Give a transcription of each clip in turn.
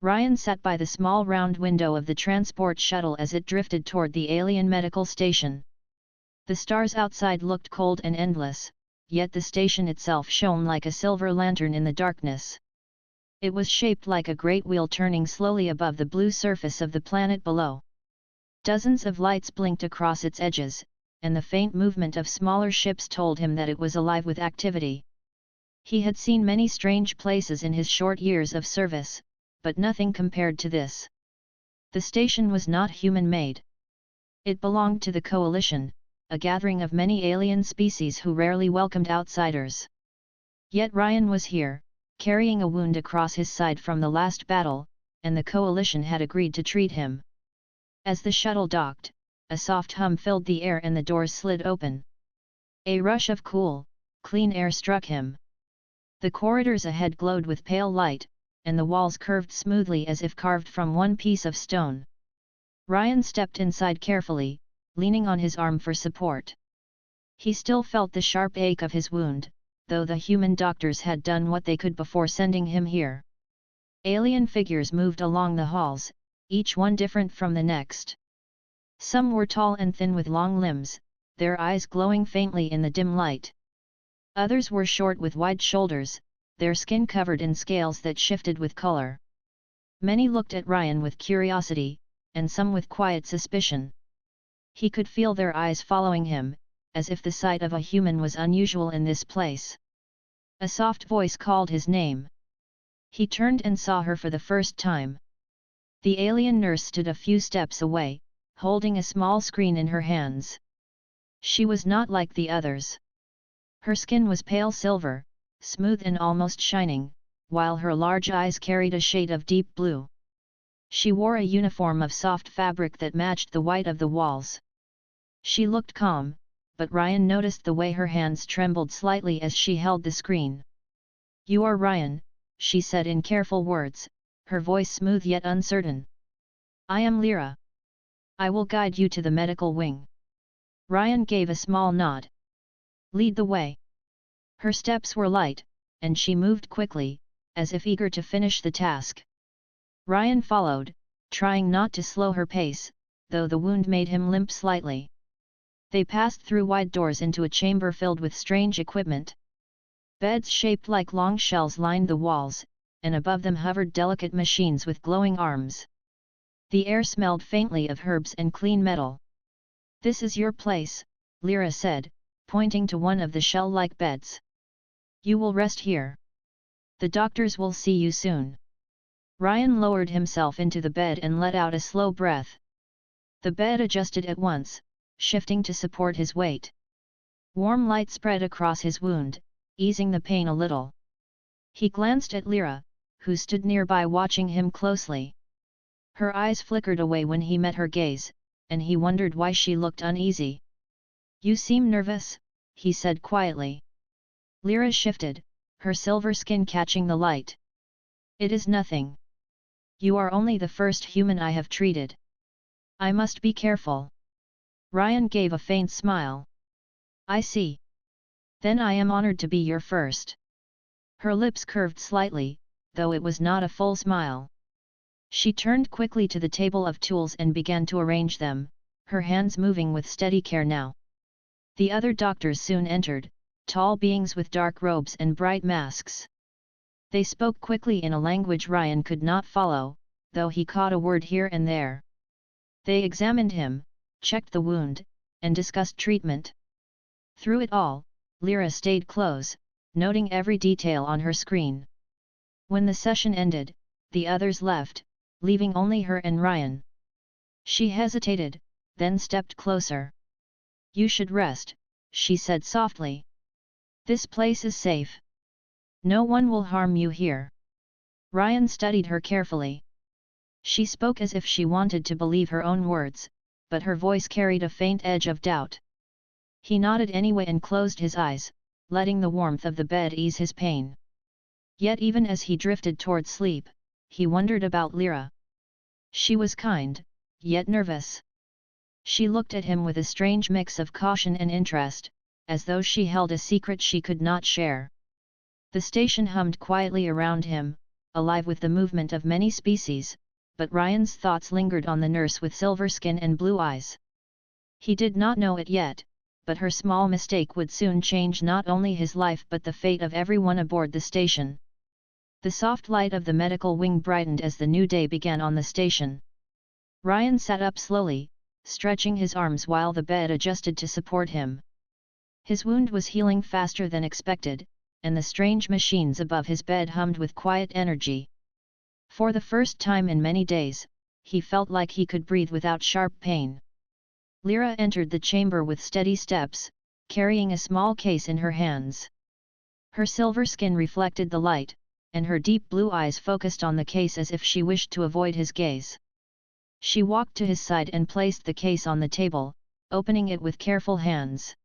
Ryan sat by the small round window of the transport shuttle as it drifted toward the alien medical station. The stars outside looked cold and endless, yet the station itself shone like a silver lantern in the darkness. It was shaped like a great wheel turning slowly above the blue surface of the planet below. Dozens of lights blinked across its edges, and the faint movement of smaller ships told him that it was alive with activity. He had seen many strange places in his short years of service, but nothing compared to this. The station was not human-made. It belonged to the Coalition, a gathering of many alien species who rarely welcomed outsiders. Yet Ryan was here, carrying a wound across his side from the last battle, and the Coalition had agreed to treat him. As the shuttle docked, a soft hum filled the air and the doors slid open. A rush of cool, clean air struck him. The corridors ahead glowed with pale light, and the walls curved smoothly as if carved from one piece of stone. Ryan stepped inside carefully, leaning on his arm for support. He still felt the sharp ache of his wound, though the human doctors had done what they could before sending him here. Alien figures moved along the halls, each one different from the next. Some were tall and thin with long limbs, their eyes glowing faintly in the dim light. Others were short with wide shoulders, their skin covered in scales that shifted with color. Many looked at Ryan with curiosity, and some with quiet suspicion. He could feel their eyes following him, as if the sight of a human was unusual in this place. A soft voice called his name. He turned and saw her for the first time. The alien nurse stood a few steps away, holding a small screen in her hands. She was not like the others. Her skin was pale silver, smooth and almost shining, while her large eyes carried a shade of deep blue. She wore a uniform of soft fabric that matched the white of the walls. She looked calm, but Ryan noticed the way her hands trembled slightly as she held the screen. "You are Ryan," she said in careful words, her voice smooth yet uncertain. "I am Lyra. I will guide you to the medical wing." Ryan gave a small nod. "Lead the way." Her steps were light, and she moved quickly, as if eager to finish the task. Ryan followed, trying not to slow her pace, though the wound made him limp slightly. They passed through wide doors into a chamber filled with strange equipment. Beds shaped like long shells lined the walls, and above them hovered delicate machines with glowing arms. The air smelled faintly of herbs and clean metal. "This is your place," Lyra said, pointing to one of the shell-like beds. "You will rest here. The doctors will see you soon." Ryan lowered himself into the bed and let out a slow breath. The bed adjusted at once, shifting to support his weight. Warm light spread across his wound, easing the pain a little. He glanced at Lyra, who stood nearby watching him closely. Her eyes flickered away when he met her gaze, and he wondered why she looked uneasy. "You seem nervous," he said quietly. Lyra shifted, her silver skin catching the light. "It is nothing. You are only the first human I have treated. I must be careful." Ryan gave a faint smile. "I see. Then I am honored to be your first." Her lips curved slightly, though it was not a full smile. She turned quickly to the table of tools and began to arrange them, her hands moving with steady care now. The other doctors soon entered, tall beings with dark robes and bright masks. They spoke quickly in a language Ryan could not follow, though he caught a word here and there. They examined him, checked the wound, and discussed treatment. Through it all, Lyra stayed close, noting every detail on her screen. When the session ended, the others left, leaving only her and Ryan. She hesitated, then stepped closer. "You should rest," she said softly. "This place is safe. No one will harm you here." Ryan studied her carefully. She spoke as if she wanted to believe her own words, but her voice carried a faint edge of doubt. He nodded anyway and closed his eyes, letting the warmth of the bed ease his pain. Yet even as he drifted toward sleep, he wondered about Lyra. She was kind, yet nervous. She looked at him with a strange mix of caution and interest, as though she held a secret she could not share. The station hummed quietly around him, alive with the movement of many species, but Ryan's thoughts lingered on the nurse with silver skin and blue eyes. He did not know it yet, but her small mistake would soon change not only his life but the fate of everyone aboard the station. The soft light of the medical wing brightened as the new day began on the station. Ryan sat up slowly, stretching his arms while the bed adjusted to support him. His wound was healing faster than expected, and the strange machines above his bed hummed with quiet energy. For the first time in many days, he felt like he could breathe without sharp pain. Lyra entered the chamber with steady steps, carrying a small case in her hands. Her silver skin reflected the light, and her deep blue eyes focused on the case as if she wished to avoid his gaze. She walked to his side and placed the case on the table, opening it with careful hands.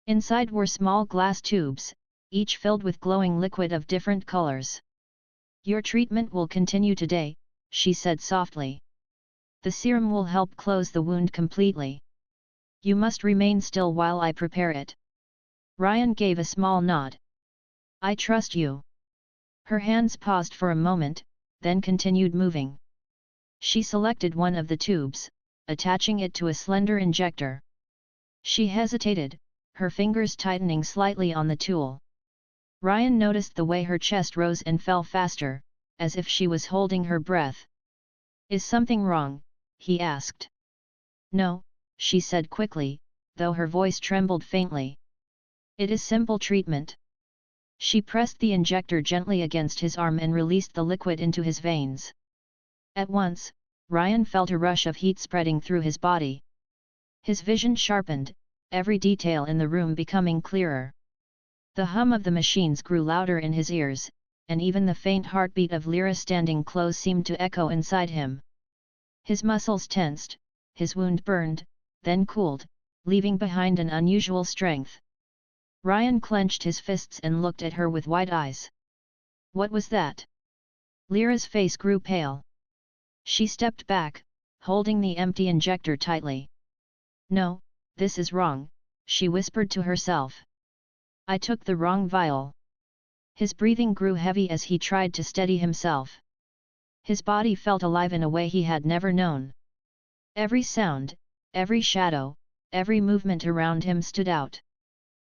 Inside were small glass tubes, each filled with glowing liquid of different colors. "Your treatment will continue today," she said softly. "The serum will help close the wound completely. You must remain still while I prepare it." Ryan gave a small nod. "I trust you." Her hands paused for a moment, then continued moving. She selected one of the tubes, attaching it to a slender injector. She hesitated, her fingers tightening slightly on the tool. Ryan noticed the way her chest rose and fell faster, as if she was holding her breath. "Is something wrong?" he asked. "No," she said quickly, though her voice trembled faintly. "It is simple treatment." She pressed the injector gently against his arm and released the liquid into his veins. At once, Ryan felt a rush of heat spreading through his body. His vision sharpened, every detail in the room becoming clearer. The hum of the machines grew louder in his ears, and even the faint heartbeat of Lyra standing close seemed to echo inside him. His muscles tensed, his wound burned, then cooled, leaving behind an unusual strength. Ryan clenched his fists and looked at her with wide eyes. "What was that?" Lyra's face grew pale. She stepped back, holding the empty injector tightly. "No, this is wrong," she whispered to herself. "I took the wrong vial." His breathing grew heavy as he tried to steady himself. His body felt alive in a way he had never known. Every sound, every shadow, every movement around him stood out.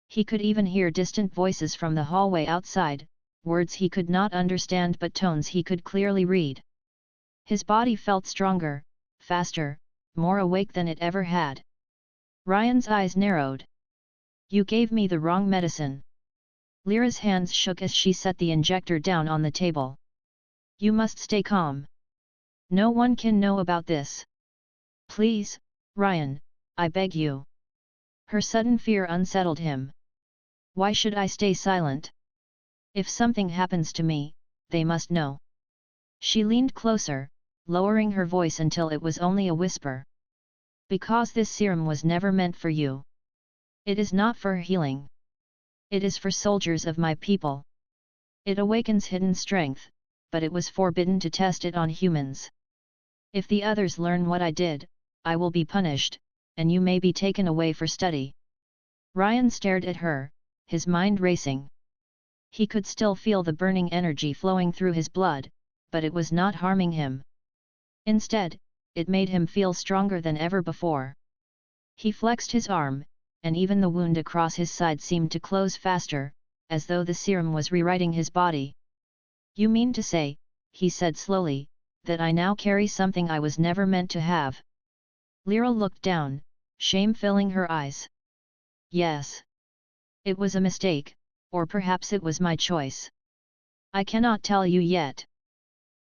He could even hear distant voices from the hallway outside, words he could not understand but tones he could clearly read. His body felt stronger, faster, more awake than it ever had. Ryan's eyes narrowed. "You gave me the wrong medicine." Lyra's hands shook as she set the injector down on the table. "You must stay calm. No one can know about this. Please, Ryan, I beg you." Her sudden fear unsettled him. "Why should I stay silent? If something happens to me, they must know." She leaned closer, lowering her voice until it was only a whisper. "Because this serum was never meant for you. It is not for healing. It is for soldiers of my people. It awakens hidden strength, but it was forbidden to test it on humans. If the others learn what I did, I will be punished, and you may be taken away for study." Ryan stared at her, his mind racing. He could still feel the burning energy flowing through his blood, but it was not harming him. Instead, it made him feel stronger than ever before. He flexed his arm, and even the wound across his side seemed to close faster, as though the serum was rewriting his body. "You mean to say," he said slowly, "that I now carry something I was never meant to have?" Lyra looked down, shame filling her eyes. "Yes. It was a mistake, or perhaps it was my choice. I cannot tell you yet.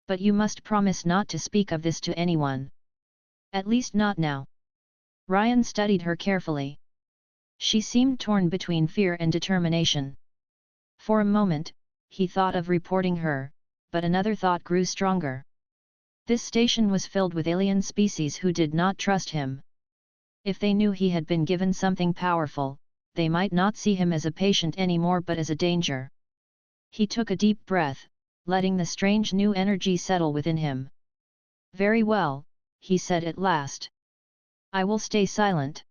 But you must promise not to speak of this to anyone. At least not now." Ryan studied her carefully. She seemed torn between fear and determination. For a moment, he thought of reporting her, but another thought grew stronger. This station was filled with alien species who did not trust him. If they knew he had been given something powerful, they might not see him as a patient anymore but as a danger. He took a deep breath, letting the strange new energy settle within him. "Very well," he said at last. "I will stay silent.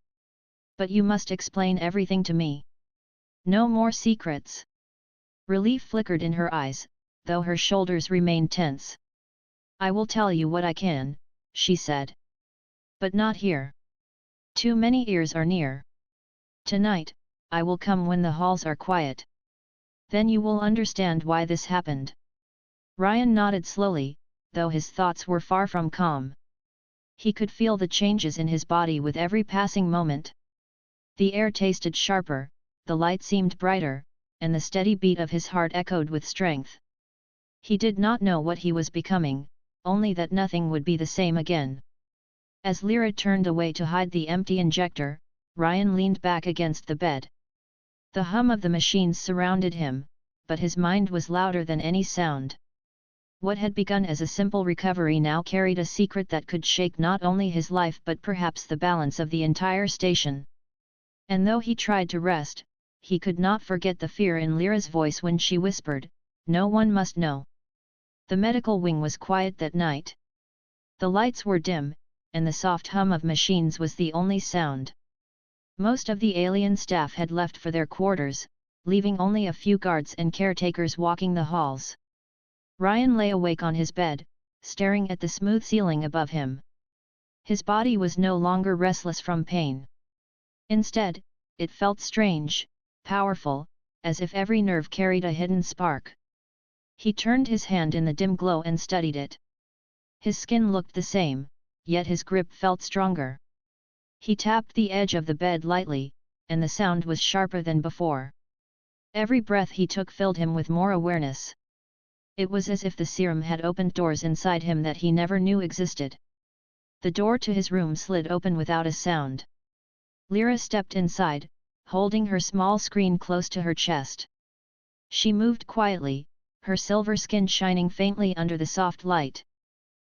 But you must explain everything to me. No more secrets." Relief flickered in her eyes, though her shoulders remained tense. "I will tell you what I can," she said. "But not here. Too many ears are near. Tonight, I will come when the halls are quiet. Then you will understand why this happened." Ryan nodded slowly, though his thoughts were far from calm. He could feel the changes in his body with every passing moment. The air tasted sharper, the light seemed brighter, and the steady beat of his heart echoed with strength. He did not know what he was becoming, only that nothing would be the same again. As Lyra turned away to hide the empty injector, Ryan leaned back against the bed. The hum of the machines surrounded him, but his mind was louder than any sound. What had begun as a simple recovery now carried a secret that could shake not only his life but perhaps the balance of the entire station. And though he tried to rest, he could not forget the fear in Lyra's voice when she whispered, "No one must know." The medical wing was quiet that night. The lights were dim, and the soft hum of machines was the only sound. Most of the alien staff had left for their quarters, leaving only a few guards and caretakers walking the halls. Ryan lay awake on his bed, staring at the smooth ceiling above him. His body was no longer restless from pain. Instead, it felt strange, powerful, as if every nerve carried a hidden spark. He turned his hand in the dim glow and studied it. His skin looked the same, yet his grip felt stronger. He tapped the edge of the bed lightly, and the sound was sharper than before. Every breath he took filled him with more awareness. It was as if the serum had opened doors inside him that he never knew existed. The door to his room slid open without a sound. Lyra stepped inside, holding her small screen close to her chest. She moved quietly, her silver skin shining faintly under the soft light.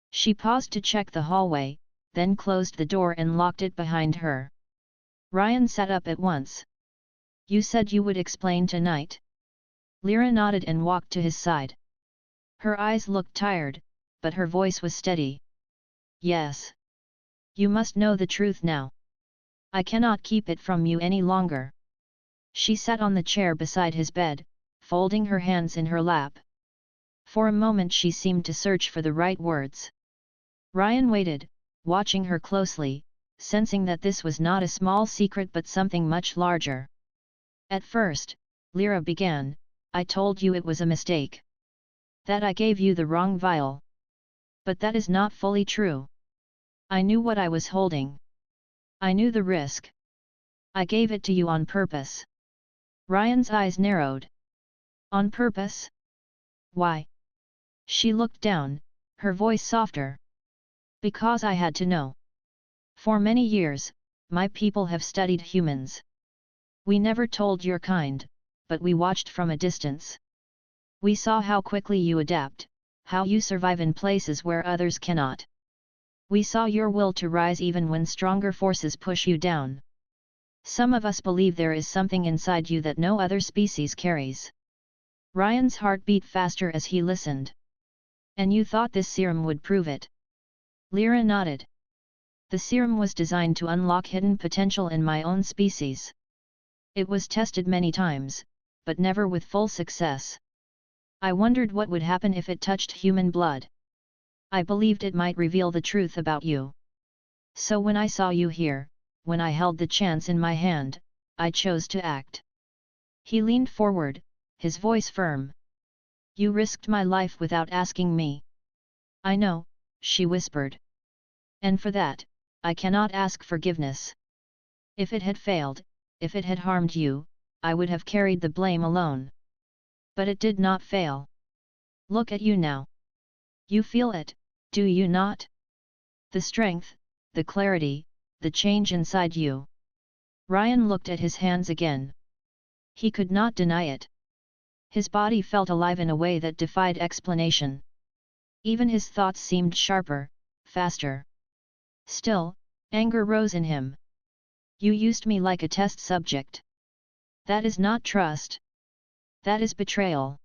She paused to check the hallway, then closed the door and locked it behind her. Ryan sat up at once. "You said you would explain tonight?" Lyra nodded and walked to his side. Her eyes looked tired, but her voice was steady. "Yes. You must know the truth now. I cannot keep it from you any longer." She sat on the chair beside his bed, folding her hands in her lap. For a moment she seemed to search for the right words. Ryan waited, watching her closely, sensing that this was not a small secret but something much larger. "At first," Lyra began, "I told you it was a mistake. That I gave you the wrong vial. But that is not fully true. I knew what I was holding. I knew the risk. I gave it to you on purpose." Ryan's eyes narrowed. "On purpose? Why?" She looked down, her voice softer. "Because I had to know. For many years, my people have studied humans. We never told your kind, but we watched from a distance. We saw how quickly you adapt, how you survive in places where others cannot. We saw your will to rise even when stronger forces push you down. Some of us believe there is something inside you that no other species carries." Ryan's heart beat faster as he listened. "And you thought this serum would prove it?" Lyra nodded. "The serum was designed to unlock hidden potential in my own species. It was tested many times, but never with full success. I wondered what would happen if it touched human blood. I believed it might reveal the truth about you. So when I saw you here, when I held the chance in my hand, I chose to act." He leaned forward, his voice firm. "You risked my life without asking me." "I know," she whispered. "And for that, I cannot ask forgiveness. If it had failed, if it had harmed you, I would have carried the blame alone. But it did not fail. Look at you now. You feel it, do you not? The strength, the clarity, the change inside you." Ryan looked at his hands again. He could not deny it. His body felt alive in a way that defied explanation. Even his thoughts seemed sharper, faster. Still, anger rose in him. "You used me like a test subject. That is not trust. That is betrayal."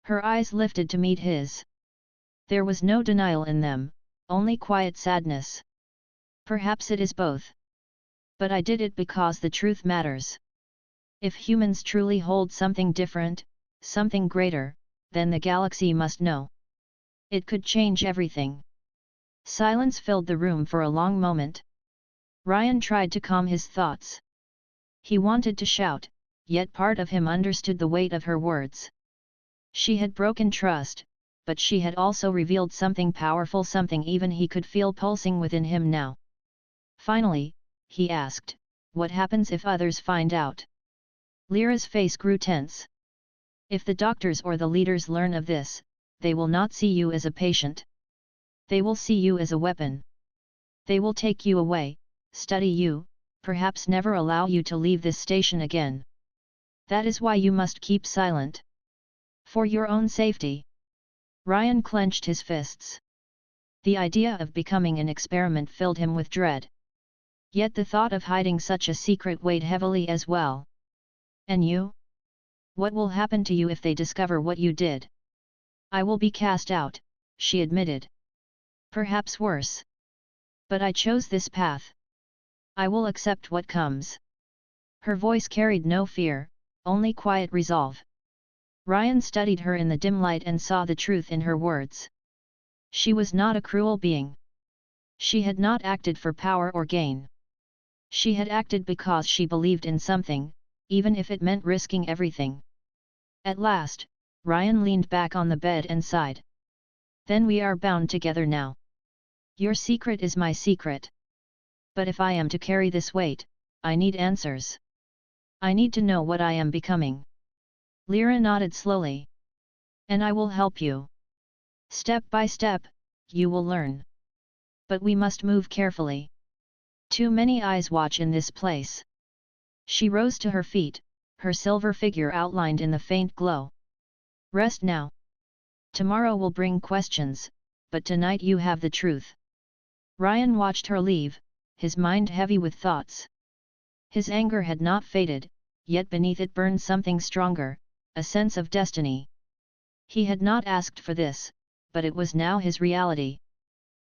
Her eyes lifted to meet his. There was no denial in them, only quiet sadness. "Perhaps it is both. But I did it because the truth matters. If humans truly hold something different, something greater, then the galaxy must know. It could change everything. Silence filled the room for a long moment. Ryan tried to calm his thoughts. He wanted to shout, yet part of him understood the weight of her words. She had broken trust, but she had also revealed something powerful, something even he could feel pulsing within him now. Finally, he asked, "What happens if others find out?" Lyra's face grew tense. "If the doctors or the leaders learn of this, they will not see you as a patient. They will see you as a weapon. They will take you away, study you, perhaps never allow you to leave this station again. That is why you must keep silent. For your own safety." Ryan clenched his fists. The idea of becoming an experiment filled him with dread. Yet the thought of hiding such a secret weighed heavily as well. "And you? What will happen to you if they discover what you did?" "I will be cast out," she admitted. "Perhaps worse. But I chose this path. I will accept what comes." Her voice carried no fear, only quiet resolve. Ryan studied her in the dim light and saw the truth in her words. She was not a cruel being. She had not acted for power or gain. She had acted because she believed in something, even if it meant risking everything. At last, Ryan leaned back on the bed and sighed. "Then we are bound together now. Your secret is my secret. But if I am to carry this weight, I need answers. I need to know what I am becoming." Lyra nodded slowly. "And I will help you. Step by step, you will learn. But we must move carefully. Too many eyes watch in this place." She rose to her feet, her silver figure outlined in the faint glow. "Rest now. Tomorrow will bring questions, but tonight you have the truth." Ryan watched her leave, his mind heavy with thoughts. His anger had not faded, yet beneath it burned something stronger, a sense of destiny. He had not asked for this, but it was now his reality.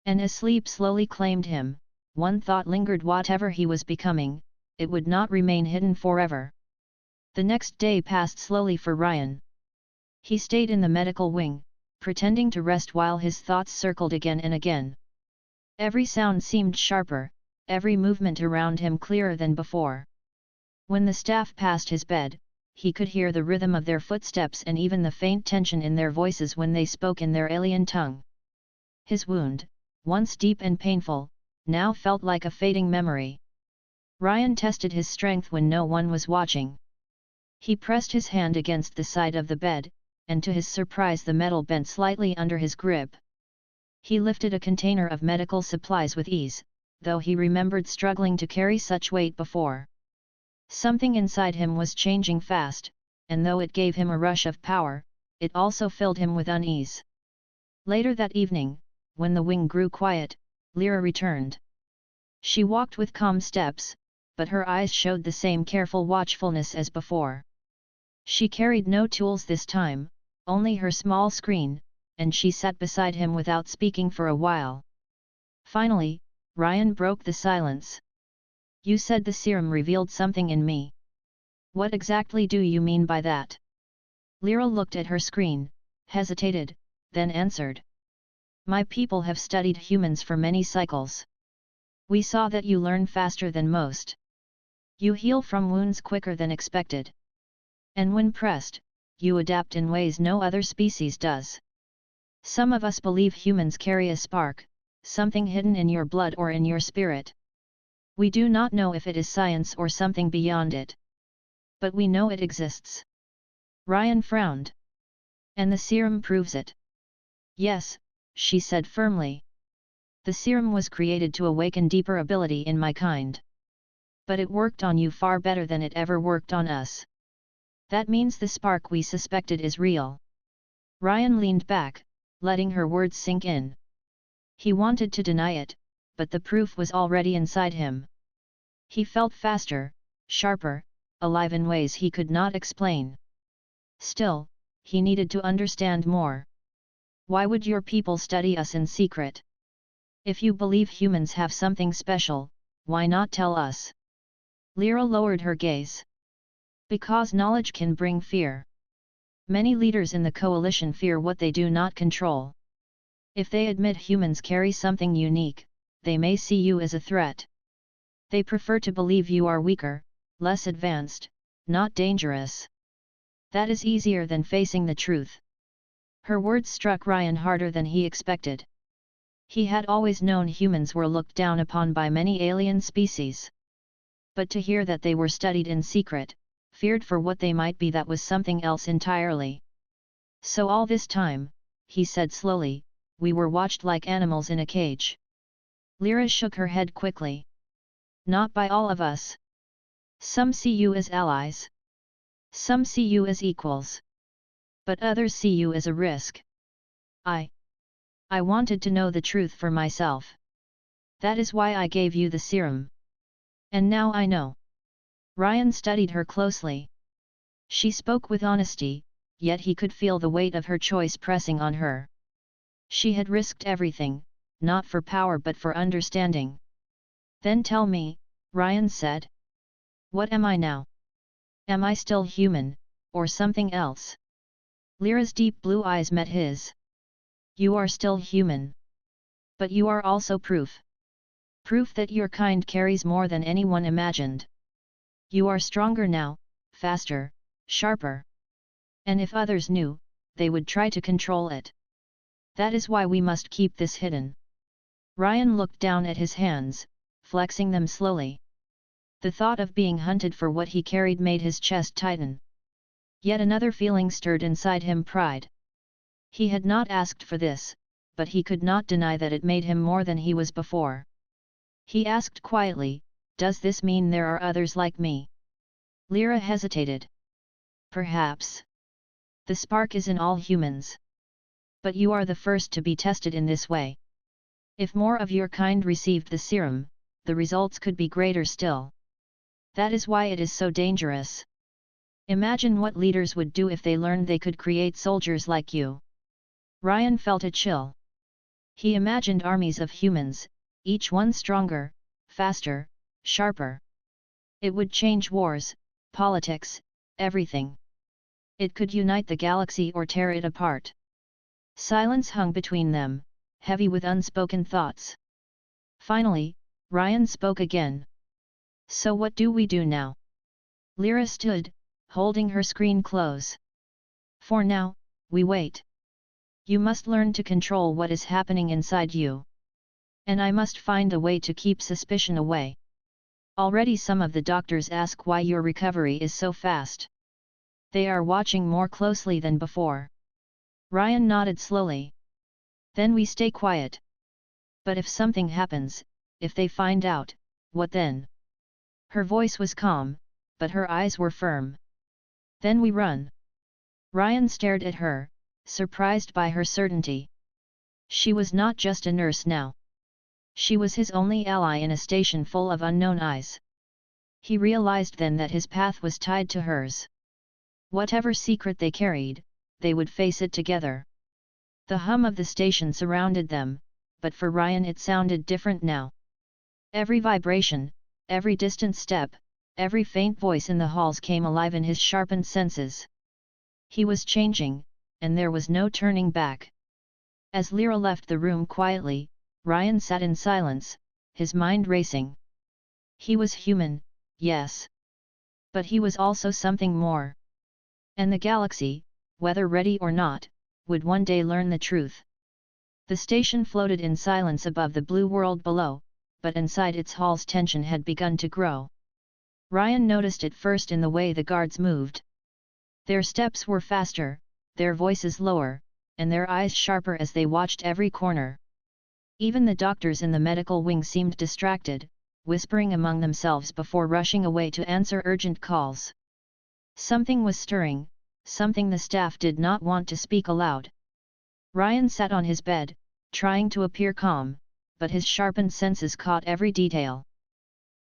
And as sleep slowly claimed him, one thought lingered: whatever he was becoming, it would not remain hidden forever. The next day passed slowly for Ryan. He stayed in the medical wing, pretending to rest while his thoughts circled again and again. Every sound seemed sharper, every movement around him clearer than before. When the staff passed his bed, he could hear the rhythm of their footsteps and even the faint tension in their voices when they spoke in their alien tongue. His wound, once deep and painful, now felt like a fading memory. Ryan tested his strength when no one was watching. He pressed his hand against the side of the bed, and to his surprise the metal bent slightly under his grip. He lifted a container of medical supplies with ease, though he remembered struggling to carry such weight before. Something inside him was changing fast, and though it gave him a rush of power, it also filled him with unease. Later that evening, when the wing grew quiet, Lyra returned. She walked with calm steps, but her eyes showed the same careful watchfulness as before. She carried no tools this time, only her small screen, and she sat beside him without speaking for a while. Finally, Ryan broke the silence. "You said the serum revealed something in me. What exactly do you mean by that?" Lyra looked at her screen, hesitated, then answered. "My people have studied humans for many cycles. We saw that you learn faster than most. You heal from wounds quicker than expected. And when pressed, you adapt in ways no other species does. Some of us believe humans carry a spark, something hidden in your blood or in your spirit. We do not know if it is science or something beyond it. But we know it exists." Ryan frowned. "And the serum proves it." "Yes," she said firmly. "The serum was created to awaken deeper ability in my kind. But it worked on you far better than it ever worked on us. That means the spark we suspected is real." Ryan leaned back, letting her words sink in. He wanted to deny it, but the proof was already inside him. He felt faster, sharper, alive in ways he could not explain. Still, he needed to understand more. "Why would your people study us in secret? If you believe humans have something special, why not tell us?" Lyra lowered her gaze. "Because knowledge can bring fear. Many leaders in the coalition fear what they do not control. If they admit humans carry something unique, they may see you as a threat. They prefer to believe you are weaker, less advanced, not dangerous. That is easier than facing the truth. Her words struck Ryan harder than he expected. He had always known humans were looked down upon by many alien species. But to hear that they were studied in secret, feared for what they might be, that was something else entirely. So all this time, he said slowly, we were watched like animals in a cage. Lyra shook her head quickly. Not by all of us. Some see you as allies. Some see you as equals. But others see you as a risk. I wanted to know the truth for myself. That is why I gave you the serum. And now I know. Ryan studied her closely. She spoke with honesty, yet he could feel the weight of her choice pressing on her. She had risked everything, not for power but for understanding. Then tell me, Ryan said. What am I now? Am I still human, or something else? Lyra's deep blue eyes met his. You are still human. But you are also proof. Proof that your kind carries more than anyone imagined. You are stronger now, faster, sharper. And if others knew, they would try to control it. That is why we must keep this hidden. Ryan looked down at his hands, flexing them slowly. The thought of being hunted for what he carried made his chest tighten. Yet another feeling stirred inside him, pride. He had not asked for this, but he could not deny that it made him more than he was before. He asked quietly, does this mean there are others like me? Lyra hesitated. Perhaps. The spark is in all humans. But you are the first to be tested in this way. If more of your kind received the serum, the results could be greater still. That is why it is so dangerous. Imagine what leaders would do if they learned they could create soldiers like you. Ryan felt a chill. He imagined armies of humans, each one stronger, faster, sharper. It would change wars, politics, everything. It could unite the galaxy or tear it apart. Silence hung between them, heavy with unspoken thoughts. Finally, Ryan spoke again. So what do we do now? Lyra stood, holding her screen close. For now, we wait. You must learn to control what is happening inside you. And I must find a way to keep suspicion away. Already some of the doctors ask why your recovery is so fast. They are watching more closely than before. Ryan nodded slowly. Then we stay quiet. But if something happens, if they find out, what then? Her voice was calm, but her eyes were firm. Then we run. Ryan stared at her, surprised by her certainty. She was not just a nurse now. She was his only ally in a station full of unknown eyes. He realized then that his path was tied to hers. Whatever secret they carried, they would face it together. The hum of the station surrounded them, but for Ryan it sounded different now. Every vibration, every distant step, every faint voice in the halls came alive in his sharpened senses. He was changing, and there was no turning back. As Lyra left the room quietly, Ryan sat in silence, his mind racing. He was human, yes. But he was also something more. And the galaxy, whether ready or not, would one day learn the truth. The station floated in silence above the blue world below, but inside its halls tension had begun to grow. Ryan noticed it first in the way the guards moved. Their steps were faster, their voices lower, and their eyes sharper as they watched every corner. Even the doctors in the medical wing seemed distracted, whispering among themselves before rushing away to answer urgent calls. Something was stirring, something the staff did not want to speak aloud. Ryan sat on his bed, trying to appear calm, but his sharpened senses caught every detail.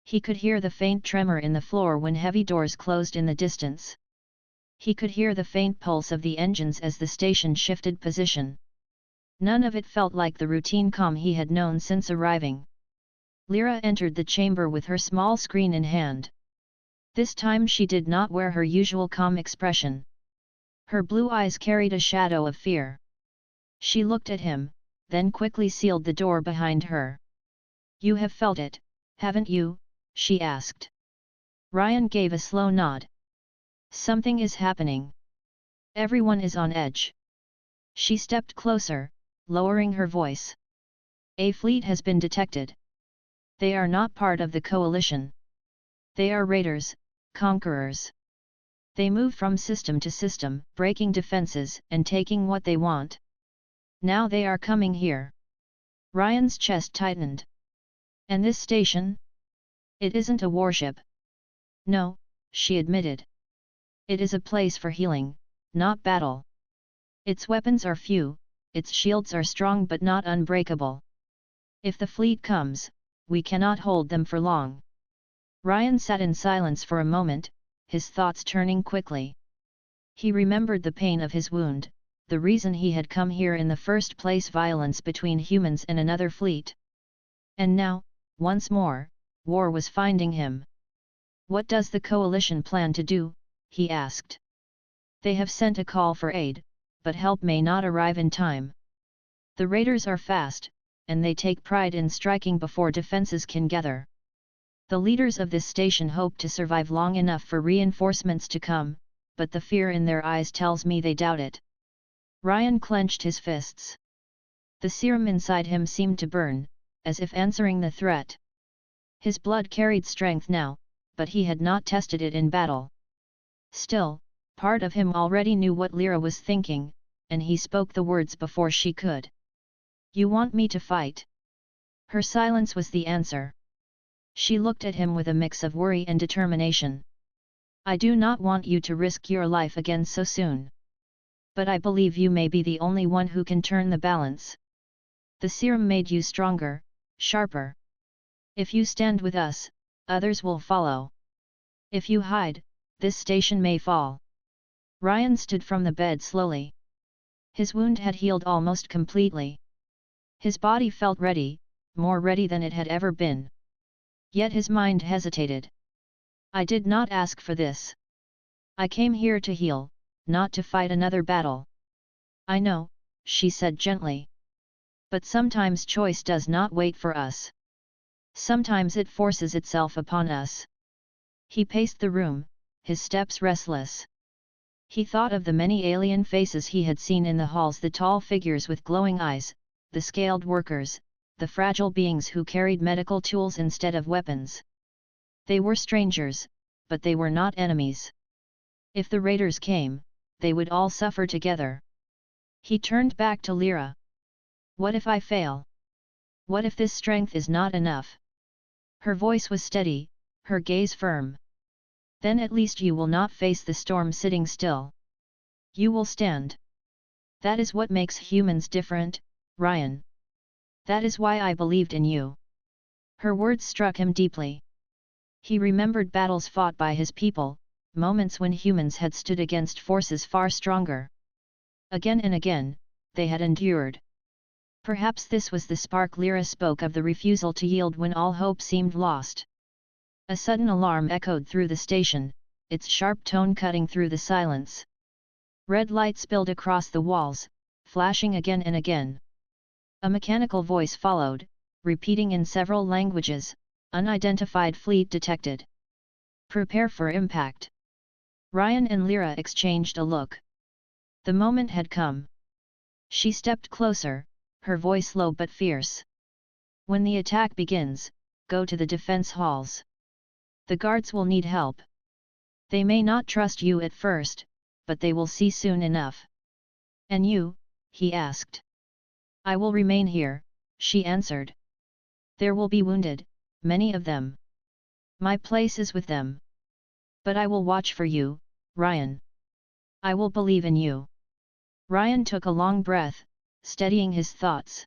He could hear the faint tremor in the floor when heavy doors closed in the distance. He could hear the faint pulse of the engines as the station shifted position. None of it felt like the routine calm he had known since arriving. Lyra entered the chamber with her small screen in hand. This time she did not wear her usual calm expression. Her blue eyes carried a shadow of fear. She looked at him, then quickly sealed the door behind her. "You have felt it, haven't you?" she asked. Ryan gave a slow nod. "Something is happening. Everyone is on edge." She stepped closer, lowering her voice. "A fleet has been detected. They are not part of the coalition. They are raiders, conquerors. They move from system to system, breaking defenses and taking what they want. Now they are coming here." Ryan's chest tightened. "And this station? It isn't a warship." "No," she admitted. "It is a place for healing, not battle. Its weapons are few, its shields are strong but not unbreakable. If the fleet comes, we cannot hold them for long." Ryan sat in silence for a moment, his thoughts turning quickly. He remembered the pain of his wound, the reason he had come here in the first place: violence between humans and another fleet. And now, once more, war was finding him. "What does the coalition plan to do?" he asked. "They have sent a call for aid, but help may not arrive in time. The raiders are fast, and they take pride in striking before defenses can gather. The leaders of this station hope to survive long enough for reinforcements to come, but the fear in their eyes tells me they doubt it." Ryan clenched his fists. The serum inside him seemed to burn, as if answering the threat. His blood carried strength now, but he had not tested it in battle. Still, part of him already knew what Lyra was thinking, and he spoke the words before she could. "You want me to fight?" Her silence was the answer. She looked at him with a mix of worry and determination. "I do not want you to risk your life again so soon. But I believe you may be the only one who can turn the balance. The serum made you stronger, sharper. If you stand with us, others will follow. If you hide, this station may fall." Ryan stood from the bed slowly. His wound had healed almost completely. His body felt ready, more ready than it had ever been. Yet his mind hesitated. "I did not ask for this. I came here to heal, not to fight another battle." "I know," she said gently. "But sometimes choice does not wait for us. Sometimes it forces itself upon us." He paced the room, his steps restless. He thought of the many alien faces he had seen in the halls: the tall figures with glowing eyes, the scaled workers, the fragile beings who carried medical tools instead of weapons. They were strangers, but they were not enemies. If the raiders came, they would all suffer together. He turned back to Lyra. "What if I fail? What if this strength is not enough?" Her voice was steady, her gaze firm. "Then at least you will not face the storm sitting still. You will stand. That is what makes humans different, Ryan. That is why I believed in you." Her words struck him deeply. He remembered battles fought by his people, moments when humans had stood against forces far stronger. Again and again, they had endured. Perhaps this was the spark. Lyra spoke of the refusal to yield when all hope seemed lost. A sudden alarm echoed through the station, its sharp tone cutting through the silence. Red light spilled across the walls, flashing again and again. A mechanical voice followed, repeating in several languages, "Unidentified fleet detected. Prepare for impact." Ryan and Lyra exchanged a look. The moment had come. She stepped closer, her voice low but fierce. "When the attack begins, go to the defense halls. The guards will need help. They may not trust you at first, but they will see soon enough." "And you?" he asked. "I will remain here," she answered. "There will be wounded, many of them. My place is with them. But I will watch for you, Ryan. I will believe in you." Ryan took a long breath, steadying his thoughts.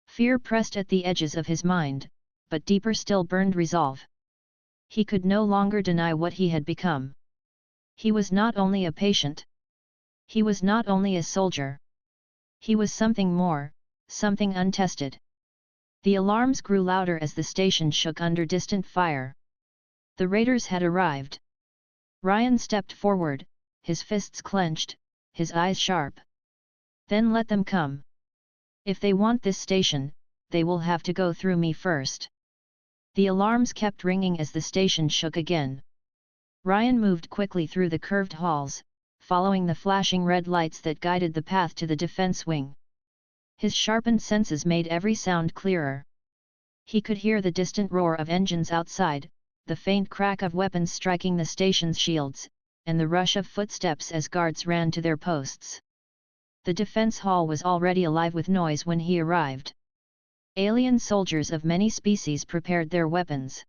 Fear pressed at the edges of his mind, but deeper still burned resolve. He could no longer deny what he had become. He was not only a patient. He was not only a soldier. He was something more, something untested. The alarms grew louder as the station shook under distant fire. The raiders had arrived. Ryan stepped forward, his fists clenched, his eyes sharp. Then let them come. If they want this station, they will have to go through me first. The alarms kept ringing as the station shook again. Ryan moved quickly through the curved halls, following the flashing red lights that guided the path to the defense wing. His sharpened senses made every sound clearer. He could hear the distant roar of engines outside, the faint crack of weapons striking the station's shields, and the rush of footsteps as guards ran to their posts. The defense hall was already alive with noise when he arrived. Alien soldiers of many species prepared their weapons.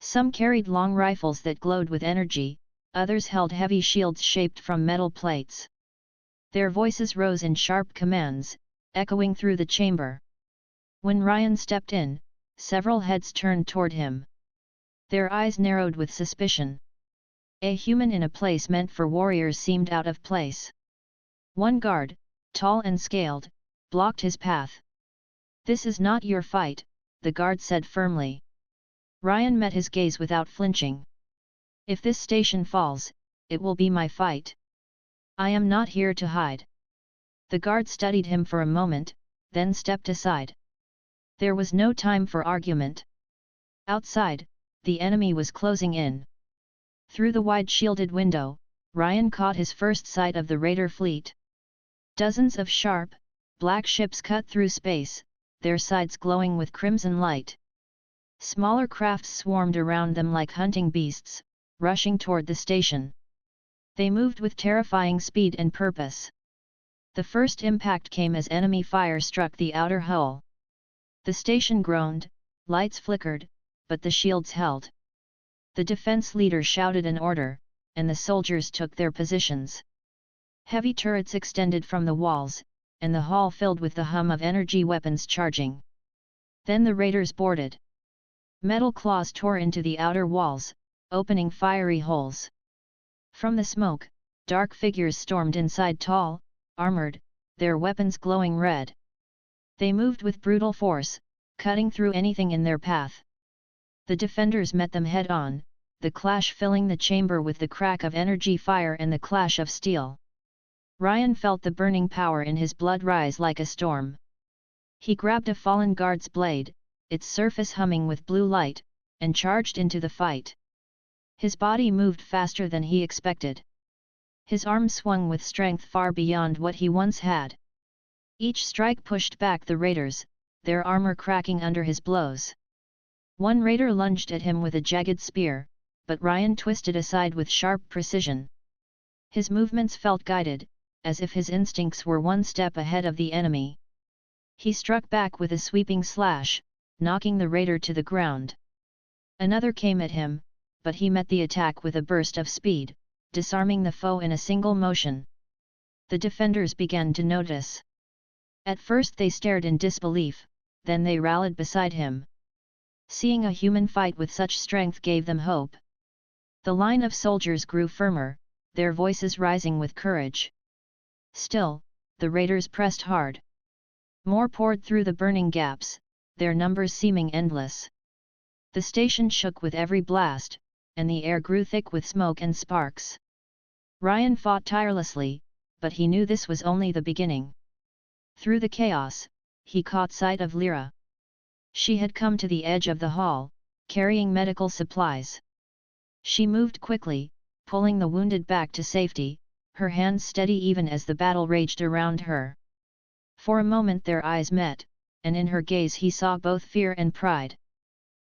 Some carried long rifles that glowed with energy, others held heavy shields shaped from metal plates. Their voices rose in sharp commands, echoing through the chamber. When Ryan stepped in, several heads turned toward him. Their eyes narrowed with suspicion. A human in a place meant for warriors seemed out of place. One guard, tall and scaled, blocked his path. "This is not your fight," the guard said firmly. Ryan met his gaze without flinching. "If this station falls, it will be my fight. I am not here to hide." The guard studied him for a moment, then stepped aside. There was no time for argument. Outside, the enemy was closing in. Through the wide shielded window, Ryan caught his first sight of the raider fleet. Dozens of sharp, black ships cut through space, their sides glowing with crimson light. Smaller crafts swarmed around them like hunting beasts, rushing toward the station. They moved with terrifying speed and purpose. The first impact came as enemy fire struck the outer hull. The station groaned, lights flickered, but the shields held. The defense leader shouted an order, and the soldiers took their positions. Heavy turrets extended from the walls, and the hall filled with the hum of energy weapons charging. Then the raiders boarded. Metal claws tore into the outer walls, opening fiery holes. From the smoke, dark figures stormed inside, tall, armored, their weapons glowing red. They moved with brutal force, cutting through anything in their path. The defenders met them head-on, the clash filling the chamber with the crack of energy fire and the clash of steel. Ryan felt the burning power in his blood rise like a storm. He grabbed a fallen guard's blade, its surface humming with blue light, and charged into the fight. His body moved faster than he expected. His arm swung with strength far beyond what he once had. Each strike pushed back the raiders, their armor cracking under his blows. One raider lunged at him with a jagged spear, but Ryan twisted aside with sharp precision. His movements felt guided, as if his instincts were one step ahead of the enemy. He struck back with a sweeping slash, knocking the raider to the ground. Another came at him, but he met the attack with a burst of speed, disarming the foe in a single motion. The defenders began to notice. At first they stared in disbelief, then they rallied beside him. Seeing a human fight with such strength gave them hope. The line of soldiers grew firmer, their voices rising with courage. Still, the raiders pressed hard. More poured through the burning gaps, their numbers seeming endless. The station shook with every blast, and the air grew thick with smoke and sparks. Ryan fought tirelessly, but he knew this was only the beginning. Through the chaos, he caught sight of Lyra. She had come to the edge of the hall, carrying medical supplies. She moved quickly, pulling the wounded back to safety, her hands steady even as the battle raged around her. For a moment their eyes met, and in her gaze he saw both fear and pride.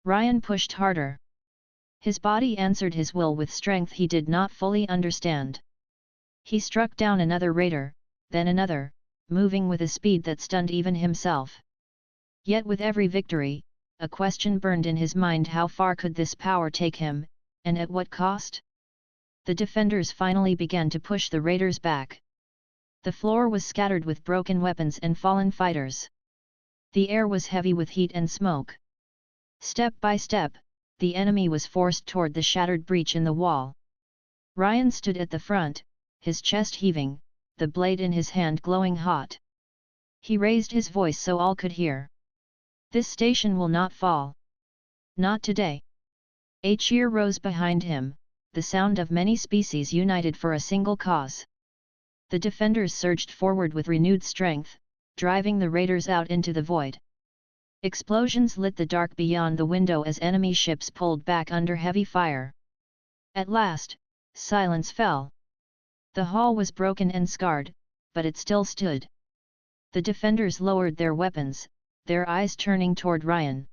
Ryan pushed harder. His body answered his will with strength he did not fully understand. He struck down another raider, then another, moving with a speed that stunned even himself. Yet with every victory, a question burned in his mind: how far could this power take him, and at what cost? The defenders finally began to push the raiders back. The floor was scattered with broken weapons and fallen fighters. The air was heavy with heat and smoke. Step by step, the enemy was forced toward the shattered breach in the wall. Ryan stood at the front, his chest heaving, the blade in his hand glowing hot. He raised his voice so all could hear. "This station will not fall. Not today." A cheer rose behind him, the sound of many species united for a single cause. The defenders surged forward with renewed strength, driving the raiders out into the void. Explosions lit the dark beyond the window as enemy ships pulled back under heavy fire. At last, silence fell. The hall was broken and scarred, but it still stood. The defenders lowered their weapons, their eyes turning toward Ryan.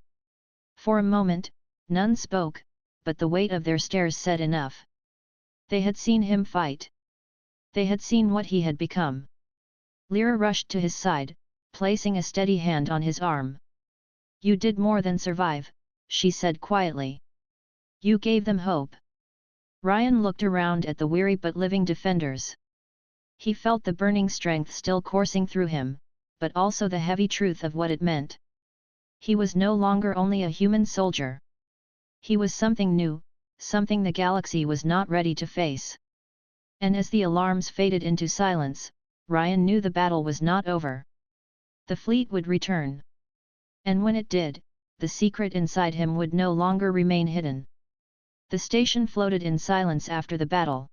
For a moment, none spoke, but the weight of their stares said enough. They had seen him fight. They had seen what he had become. Lyra rushed to his side, placing a steady hand on his arm. "You did more than survive," she said quietly. "You gave them hope." Ryan looked around at the weary but living defenders. He felt the burning strength still coursing through him, but also the heavy truth of what it meant. He was no longer only a human soldier. He was something new, something the galaxy was not ready to face. And as the alarms faded into silence, Ryan knew the battle was not over. The fleet would return. And when it did, the secret inside him would no longer remain hidden. The station floated in silence after the battle.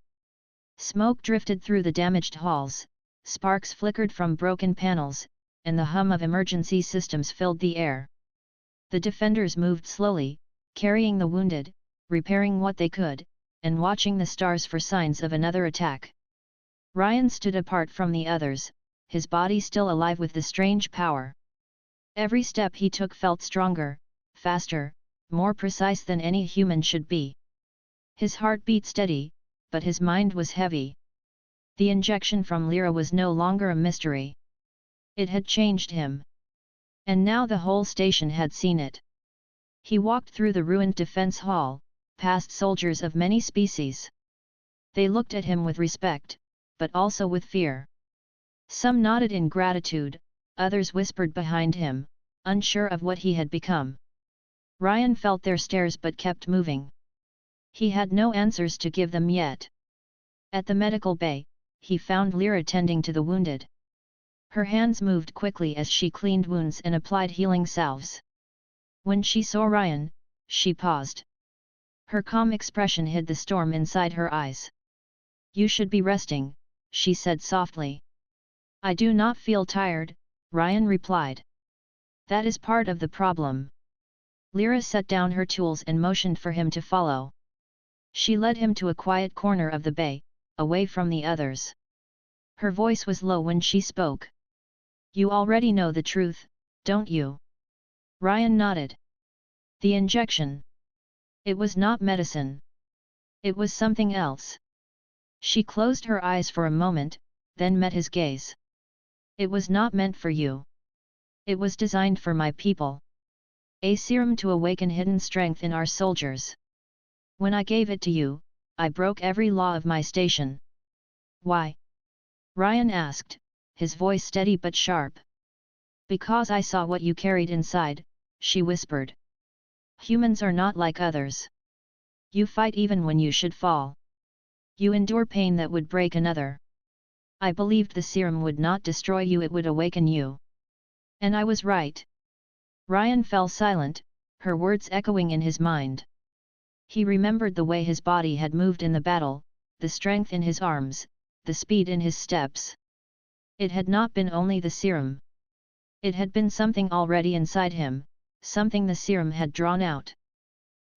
Smoke drifted through the damaged halls, sparks flickered from broken panels, and the hum of emergency systems filled the air. The defenders moved slowly, carrying the wounded, repairing what they could, and watching the stars for signs of another attack. Ryan stood apart from the others, his body still alive with the strange power. Every step he took felt stronger, faster, more precise than any human should be. His heart beat steady, but his mind was heavy. The injection from Lyra was no longer a mystery. It had changed him. And now the whole station had seen it. He walked through the ruined defense hall, past soldiers of many species. They looked at him with respect, but also with fear. Some nodded in gratitude, others whispered behind him, unsure of what he had become. Ryan felt their stares but kept moving. He had no answers to give them yet. At the medical bay, he found Lyra tending to the wounded. Her hands moved quickly as she cleaned wounds and applied healing salves. When she saw Ryan, she paused. Her calm expression hid the storm inside her eyes. "You should be resting," she said softly. "I do not feel tired," Ryan replied. "That is part of the problem." Lyra set down her tools and motioned for him to follow. She led him to a quiet corner of the bay, away from the others. Her voice was low when she spoke. "You already know the truth, don't you?" Ryan nodded. "The injection. It was not medicine. It was something else." She closed her eyes for a moment, then met his gaze. "It was not meant for you. It was designed for my people. A serum to awaken hidden strength in our soldiers. When I gave it to you, I broke every law of my station." "Why?" Ryan asked, his voice steady but sharp. "Because I saw what you carried inside," she whispered. "Humans are not like others. You fight even when you should fall. You endure pain that would break another. I believed the serum would not destroy you, it would awaken you. And I was right." Ryan fell silent, her words echoing in his mind. He remembered the way his body had moved in the battle, the strength in his arms, the speed in his steps. It had not been only the serum. It had been something already inside him, something the serum had drawn out.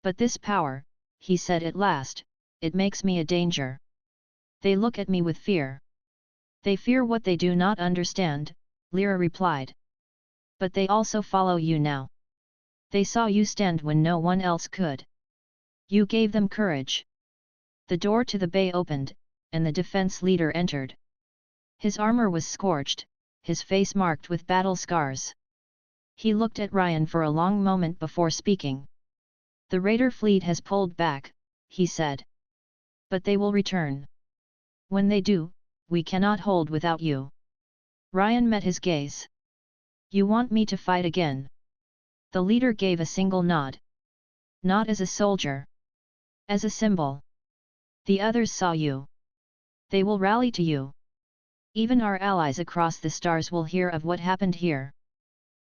"But this power," he said at last, "it makes me a danger. They look at me with fear." "They fear what they do not understand," Lyra replied. "But they also follow you now. They saw you stand when no one else could. You gave them courage." The door to the bay opened, and the defense leader entered. His armor was scorched, his face marked with battle scars. He looked at Ryan for a long moment before speaking. "The raider fleet has pulled back," he said. "But they will return. When they do, we cannot hold without you." Ryan met his gaze. "You want me to fight again?" The leader gave a single nod. "Not as a soldier. As a symbol. The others saw you. They will rally to you. Even our allies across the stars will hear of what happened here."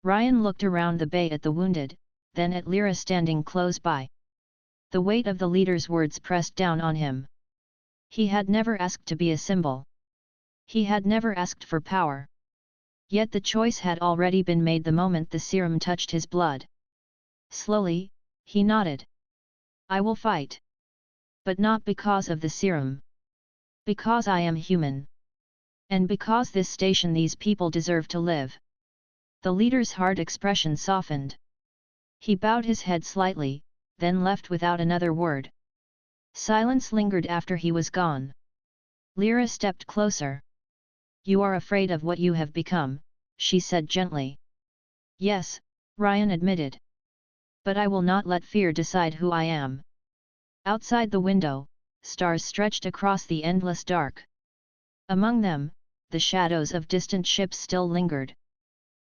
Ryan looked around the bay at the wounded, then at Lyra standing close by. The weight of the leader's words pressed down on him. He had never asked to be a symbol. He had never asked for power. Yet the choice had already been made the moment the serum touched his blood. Slowly, he nodded. I will fight. But not because of the serum. Because I am human. And because this station these people deserve to live. The leader's hard expression softened. He bowed his head slightly, then left without another word. Silence lingered after he was gone. Lyra stepped closer. You are afraid of what you have become, she said gently. Yes, Ryan admitted. But I will not let fear decide who I am. Outside the window, stars stretched across the endless dark. Among them, the shadows of distant ships still lingered.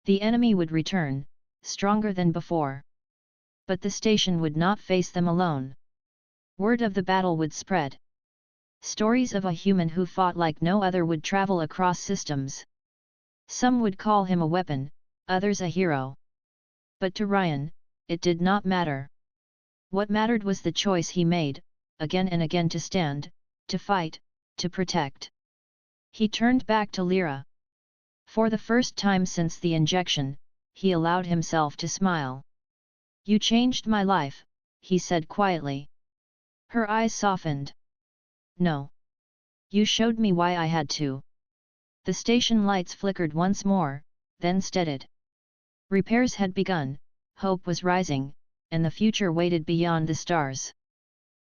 The enemy would return, stronger than before. But the station would not face them alone. Word of the battle would spread. Stories of a human who fought like no other would travel across systems. Some would call him a weapon, others a hero. But to Ryan, it did not matter. What mattered was the choice he made, again and again to stand, to fight, to protect. He turned back to Lyra. For the first time since the injection, he allowed himself to smile. You changed my life, he said quietly. Her eyes softened. No. You showed me why I had to. The station lights flickered once more, then steadied. Repairs had begun, hope was rising, and the future waited beyond the stars.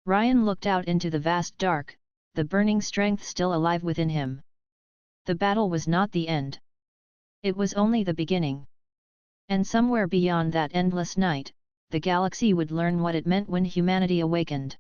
Ryan looked out into the vast dark, the burning strength still alive within him. The battle was not the end. It was only the beginning. And somewhere beyond that endless night, the galaxy would learn what it meant when humanity awakened.